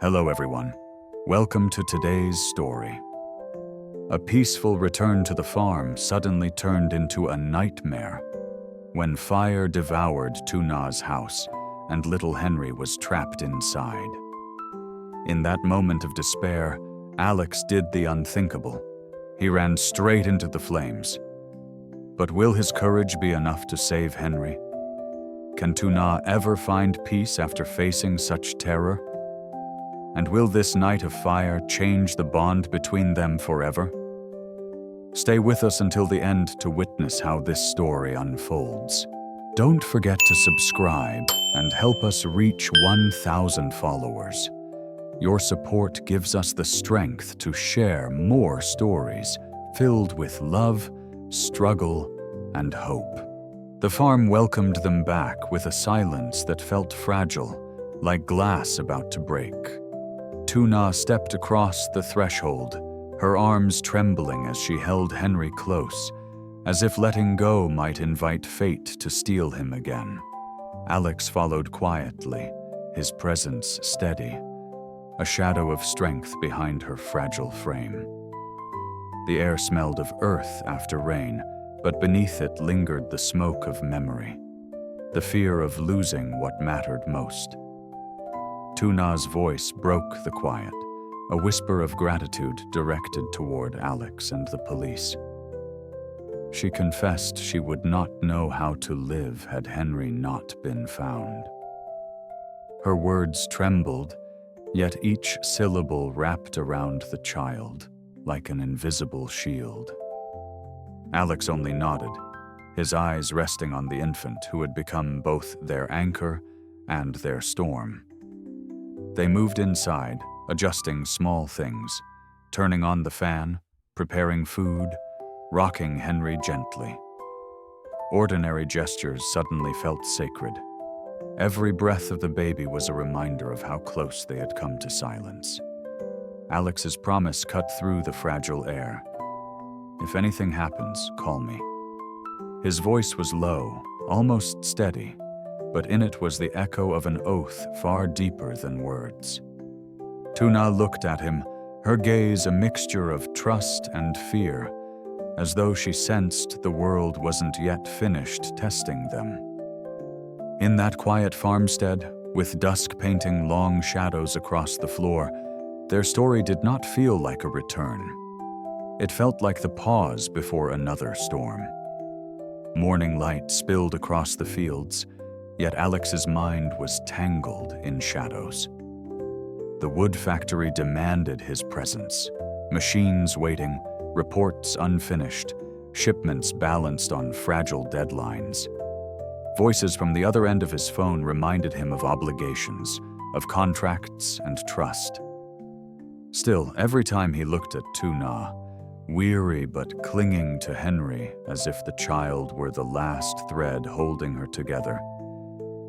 Hello everyone, welcome to today's story. A peaceful return to the farm suddenly turned into a nightmare when fire devoured Lytuna's house and little Henry was trapped inside. In that moment of despair, Alex did the unthinkable. He ran straight into the flames. But will his courage be enough to save Henry? Can Lytuna ever find peace after facing such terror? And will this night of fire change the bond between them forever? Stay with us until the end to witness how this story unfolds. Don't forget to subscribe and help us reach 1,000 followers. Your support gives us the strength to share more stories filled with love, struggle, and hope. The farm welcomed them back with a silence that felt fragile, like glass about to break. Lytuna stepped across the threshold, her arms trembling as she held Henry close, as if letting go might invite fate to steal him again. Alex followed quietly, his presence steady, a shadow of strength behind her fragile frame. The air smelled of earth after rain, but beneath it lingered the smoke of memory, the fear of losing what mattered most. Lytuna's voice broke the quiet, a whisper of gratitude directed toward Alex and the police. She confessed she would not know how to live had Henry not been found. Her words trembled, yet each syllable wrapped around the child like an invisible shield. Alex only nodded, his eyes resting on the infant who had become both their anchor and their storm. They moved inside, adjusting small things, turning on the fan, preparing food, rocking Henry gently. Ordinary gestures suddenly felt sacred. Every breath of the baby was a reminder of how close they had come to silence. Alex's promise cut through the fragile air. "If anything happens, call me." His voice was low, almost steady, but in it was the echo of an oath far deeper than words. Lytuna looked at him, her gaze a mixture of trust and fear, as though she sensed the world wasn't yet finished testing them. In that quiet farmstead, with dusk painting long shadows across the floor, their story did not feel like a return. It felt like the pause before another storm. Morning light spilled across the fields, yet Alex's mind was tangled in shadows. The wood factory demanded his presence. Machines waiting, reports unfinished, shipments balanced on fragile deadlines. Voices from the other end of his phone reminded him of obligations, of contracts and trust. Still, every time he looked at Lytuna, weary but clinging to Henry as if the child were the last thread holding her together,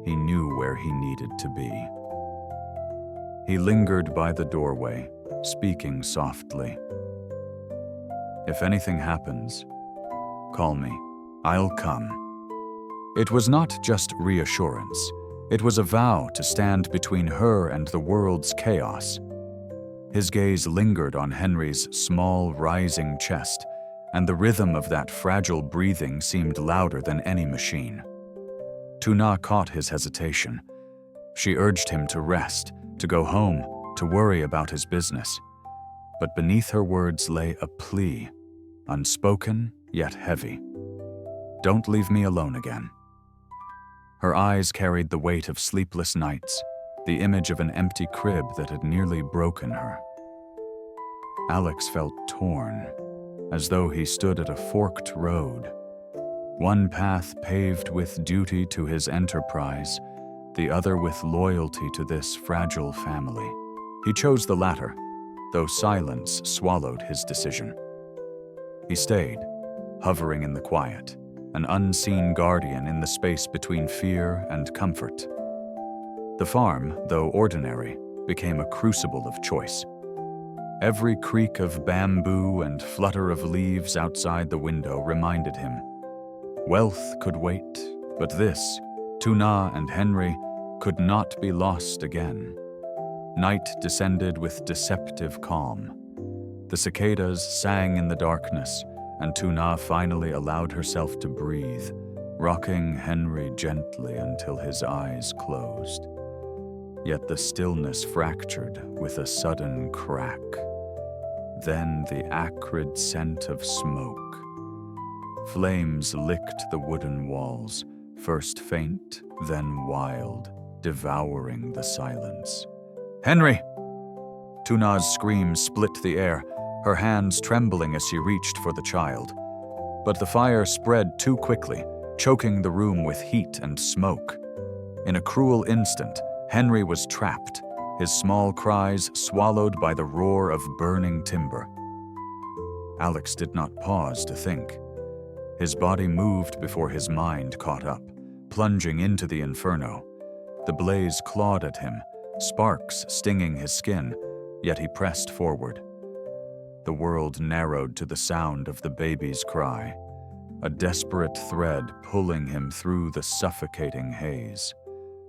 he knew where he needed to be. He lingered by the doorway, speaking softly. "If anything happens, call me. I'll come." It was not just reassurance. It was a vow to stand between her and the world's chaos. His gaze lingered on Henry's small, rising chest, and the rhythm of that fragile breathing seemed louder than any machine. Lytuna caught his hesitation. She urged him to rest, to go home, to worry about his business. But beneath her words lay a plea, unspoken yet heavy. "Don't leave me alone again." Her eyes carried the weight of sleepless nights, the image of an empty crib that had nearly broken her. Alex felt torn, as though he stood at a forked road. One path paved with duty to his enterprise, the other with loyalty to this fragile family. He chose the latter, though silence swallowed his decision. He stayed, hovering in the quiet, an unseen guardian in the space between fear and comfort. The farm, though ordinary, became a crucible of choice. Every creak of bamboo and flutter of leaves outside the window reminded him. Wealth could wait, but this, Lytuna and Henry, could not be lost again. Night descended with deceptive calm. The cicadas sang in the darkness, and Tuna finally allowed herself to breathe, rocking Henry gently until his eyes closed. Yet the stillness fractured with a sudden crack. Then the acrid scent of smoke. Flames licked the wooden walls, first faint, then wild, devouring the silence. "Henry!" Tuna's scream split the air, her hands trembling as she reached for the child. But the fire spread too quickly, choking the room with heat and smoke. In a cruel instant, Henry was trapped, his small cries swallowed by the roar of burning timber. Alex did not pause to think. His body moved before his mind caught up, plunging into the inferno. The blaze clawed at him, sparks stinging his skin, yet he pressed forward. The world narrowed to the sound of the baby's cry, a desperate thread pulling him through the suffocating haze.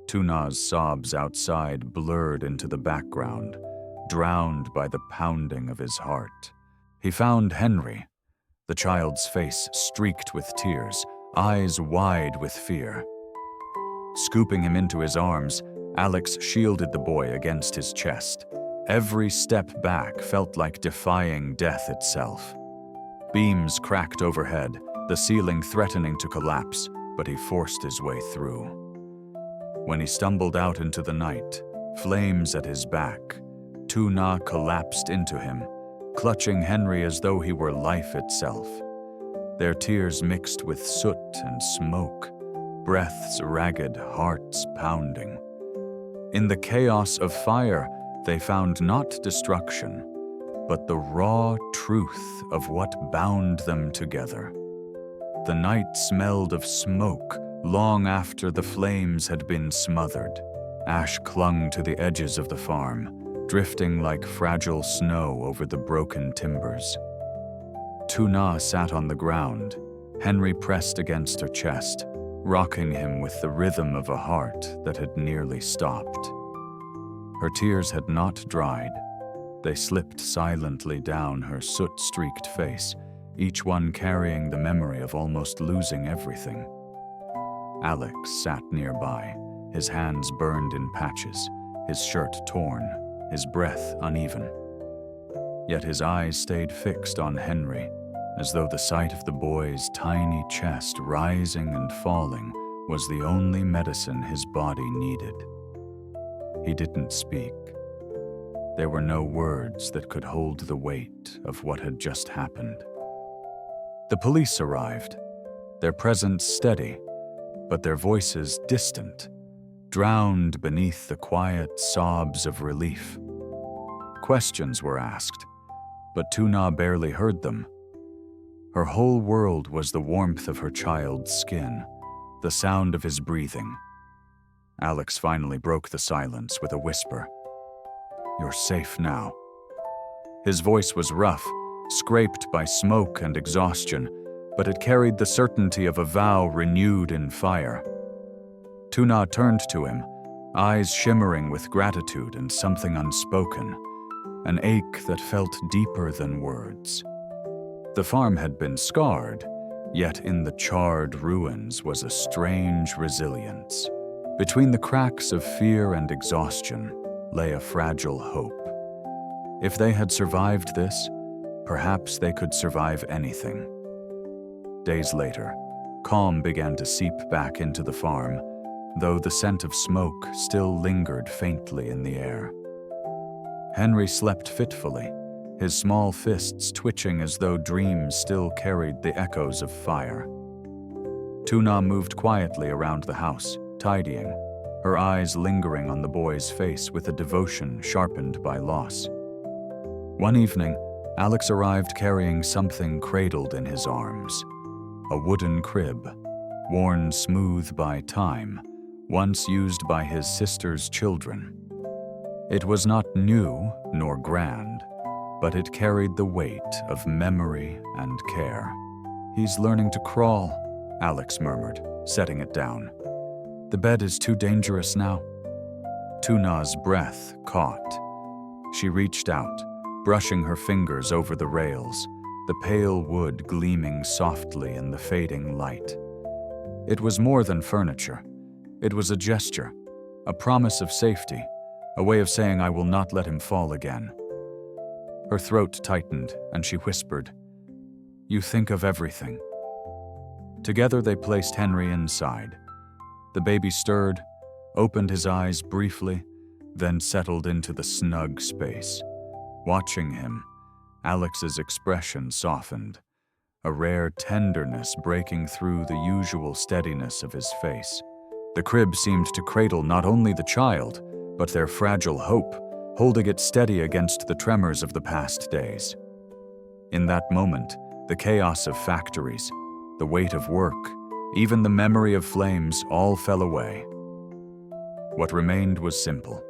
Tuna's sobs outside blurred into the background, drowned by the pounding of his heart. He found Henry, the child's face streaked with tears, eyes wide with fear. Scooping him into his arms, Alex shielded the boy against his chest. Every step back felt like defying death itself. Beams cracked overhead, the ceiling threatening to collapse, but he forced his way through. When he stumbled out into the night, flames at his back, Tuna collapsed into him, clutching Henry as though he were life itself. Their tears mixed with soot and smoke, breaths ragged, hearts pounding. In the chaos of fire, they found not destruction, but the raw truth of what bound them together. The night smelled of smoke long after the flames had been smothered. Ash clung to the edges of the farm, drifting like fragile snow over the broken timbers. Tuna sat on the ground, Henry pressed against her chest, rocking him with the rhythm of a heart that had nearly stopped. Her tears had not dried. They slipped silently down her soot-streaked face, each one carrying the memory of almost losing everything. Alex sat nearby, his hands burned in patches, his shirt torn, his breath uneven. Yet his eyes stayed fixed on Henry, as though the sight of the boy's tiny chest rising and falling was the only medicine his body needed. He didn't speak. There were no words that could hold the weight of what had just happened. The police arrived, their presence steady, but their voices distant, drowned beneath the quiet sobs of relief. Questions were asked, but Tuna barely heard them. Her whole world was the warmth of her child's skin, the sound of his breathing. Alex finally broke the silence with a whisper. "You're safe now." His voice was rough, scraped by smoke and exhaustion, but it carried the certainty of a vow renewed in fire. Tuna turned to him, eyes shimmering with gratitude and something unspoken, an ache that felt deeper than words. The farm had been scarred, yet in the charred ruins was a strange resilience. Between the cracks of fear and exhaustion lay a fragile hope. If they had survived this, perhaps they could survive anything. Days later, calm began to seep back into the farm, though the scent of smoke still lingered faintly in the air. Henry slept fitfully, his small fists twitching as though dreams still carried the echoes of fire. Tuna moved quietly around the house, tidying, her eyes lingering on the boy's face with a devotion sharpened by loss. One evening, Alex arrived carrying something cradled in his arms. A wooden crib, worn smooth by time, once used by his sister's children. It was not new nor grand, but it carried the weight of memory and care. "He's learning to crawl," Alex murmured, setting it down. "The bed is too dangerous now." Tuna's breath caught, She reached out, brushing her fingers over the rails, the pale wood gleaming softly in the fading light. It was more than furniture. It was a gesture, a promise of safety, a way of saying I will not let him fall again. Her throat tightened, and she whispered, "You think of everything." Together they placed Henry inside. The baby stirred, opened his eyes briefly, then settled into the snug space. Watching him, Alex's expression softened, a rare tenderness breaking through the usual steadiness of his face. The crib seemed to cradle not only the child, but their fragile hope, holding it steady against the tremors of the past days. In that moment, the chaos of factories, the weight of work, even the memory of flames all fell away. What remained was simple.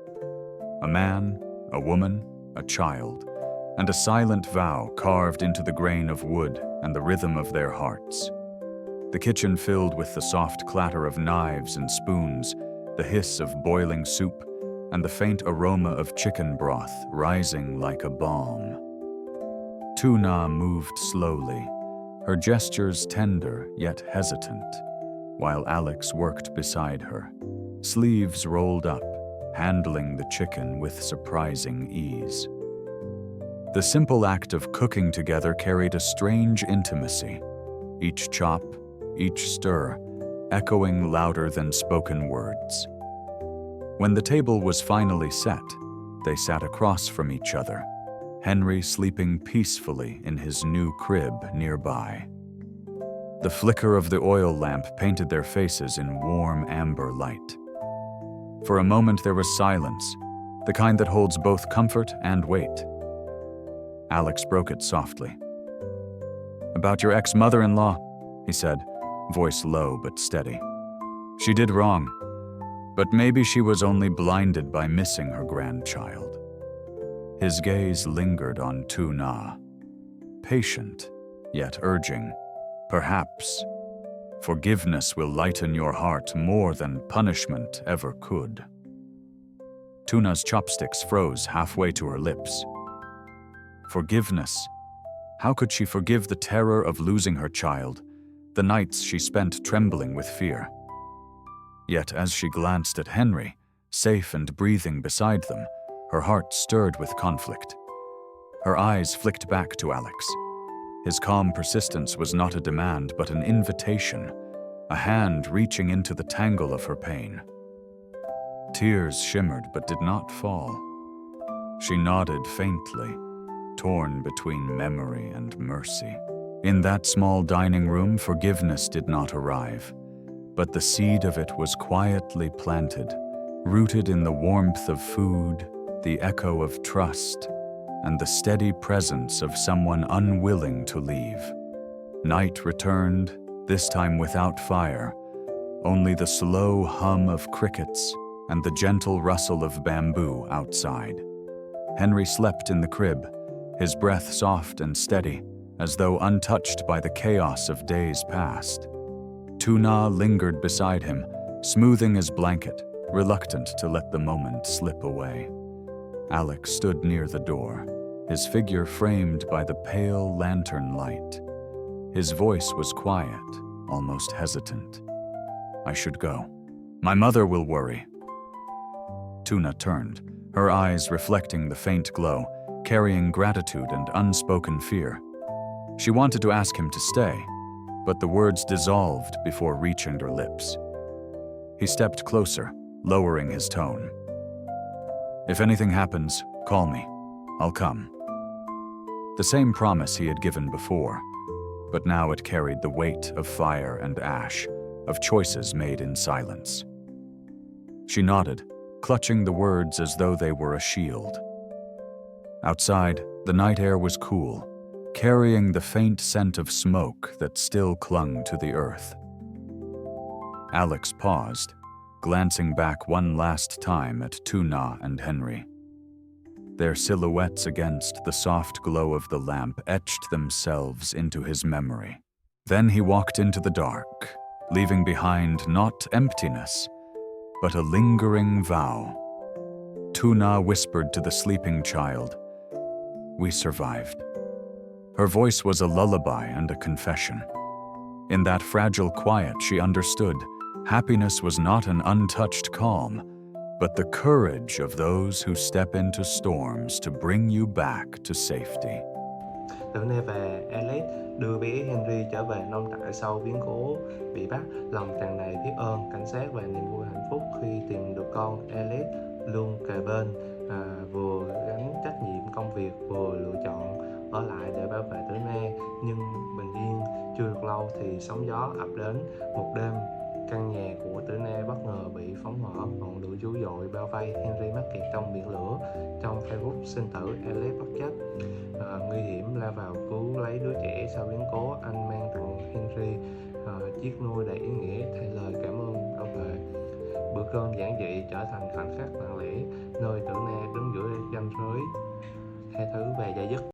A man, a woman, a child, and a silent vow carved into the grain of wood and the rhythm of their hearts. The kitchen filled with the soft clatter of knives and spoons, the hiss of boiling soup, and the faint aroma of chicken broth rising like a balm. Lytuna moved slowly, her gestures tender yet hesitant, while Alex worked beside her, sleeves rolled up, handling the chicken with surprising ease. The simple act of cooking together carried a strange intimacy, each chop, each stir, echoing louder than spoken words. When the table was finally set, they sat across from each other, Henry sleeping peacefully in his new crib nearby. The flicker of the oil lamp painted their faces in warm amber light. For a moment there was silence, the kind that holds both comfort and weight. Alex broke it softly. "About your ex-mother-in-law," he said, voice low but steady. "She did wrong, but maybe she was only blinded by missing her grandchild." His gaze lingered on Lytuna, patient, yet urging, "Perhaps forgiveness will lighten your heart more than punishment ever could." Lytuna's chopsticks froze halfway to her lips. Forgiveness? How could she forgive the terror of losing her child, the nights she spent trembling with fear? Yet as she glanced at Henry, safe and breathing beside them, her heart stirred with conflict. Her eyes flicked back to Alex. His calm persistence was not a demand but an invitation, a hand reaching into the tangle of her pain. Tears shimmered but did not fall. She nodded faintly, torn between memory and mercy. In that small dining room, forgiveness did not arrive, but the seed of it was quietly planted, rooted in the warmth of food, the echo of trust, and the steady presence of someone unwilling to leave. Night returned, this time without fire, only the slow hum of crickets and the gentle rustle of bamboo outside. Henry slept in the crib, his breath soft and steady, as though untouched by the chaos of days past. Lytuna lingered beside him, smoothing his blanket, reluctant to let the moment slip away. Alex stood near the door, his figure framed by the pale lantern light. His voice was quiet, almost hesitant. "I should go. My mother will worry." Lytuna turned, her eyes reflecting the faint glow, carrying gratitude and unspoken fear. She wanted to ask him to stay, but the words dissolved before reaching her lips. He stepped closer, lowering his tone. "If anything happens, call me. I'll come." The same promise he had given before, but now it carried the weight of fire and ash, of choices made in silence. She nodded, clutching the words as though they were a shield. Outside, the night air was cool, carrying the faint scent of smoke that still clung to the earth. Alex paused, glancing back one last time at Lytuna and Henry. Their silhouettes against the soft glow of the lamp etched themselves into his memory. Then he walked into the dark, leaving behind not emptiness, but a lingering vow. Lytuna whispered to the sleeping child, "We survived." Her voice was a lullaby and a confession. In that fragile quiet, she understood happiness was not an untouched calm, but the courage of those who step into storms to bring you back to safety. Lytuna và Alex đưa bé Henry trở về nông trại sau biến cố bị bắt, lòng tràn đầy biết ơn, cảnh giác và niềm vui hạnh phúc khi tìm được con. Alex luôn kề bên, vừa gánh trách nhiệm công việc vừa lựa chọn ở lại để bảo vệ Tử Na. Nhưng bình yên chưa được lâu thì sóng gió ập đến. Một đêm, căn nhà của Tử Na bất ngờ bị phóng hỏa, ngọn lửa dữ dội bao vây. Henry mắc kẹt trong biển lửa. Trong giây phút sinh tử, Alex bất chấp nguy hiểm lao vào cứu lấy đứa trẻ. Sau biến cố, anh mang tặng Henry chiếc nôi đầy ý nghĩa thay lời cảm ơn bảo vệ. Bữa cơm giản dị trở thành khoảnh khắc lặng lẽ, nơi Tử Na đứng giữa ranh giới tha thứ và dây dứt.